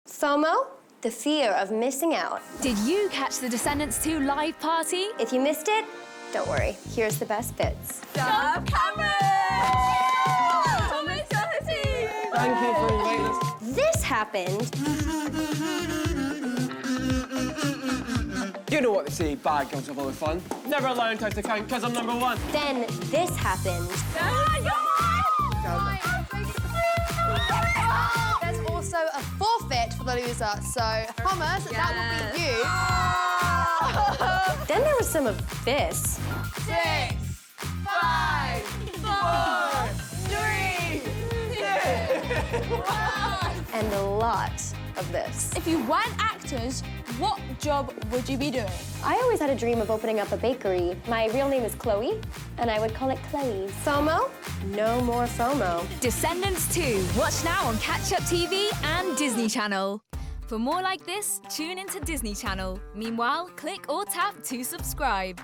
FOMO, the fear of missing out. Did you catch the Descendants 2 live party? If you missed it, don't worry. Here's the best bits. Stop Cameron! Thomas Doherty! Thank you for inviting us. This happened. You know what they say, bad girls have all the fun. Never allow them to count, because I'm number one. Then this happened. There's also a forfeit for the loser, so Thomas, that will be you. Then there was some of this. 6, 5, 4, 3, 2, 1. And a lot of this. If you weren't actors, what job would you be doing? I always had a dream of opening up a bakery. My real name is Chloe, and I would call it Chloe's. FOMO? No more FOMO. Descendants 2. Watch now on Catch Up TV and Disney Channel. For more like this, tune into Disney Channel. Meanwhile, click or tap to subscribe.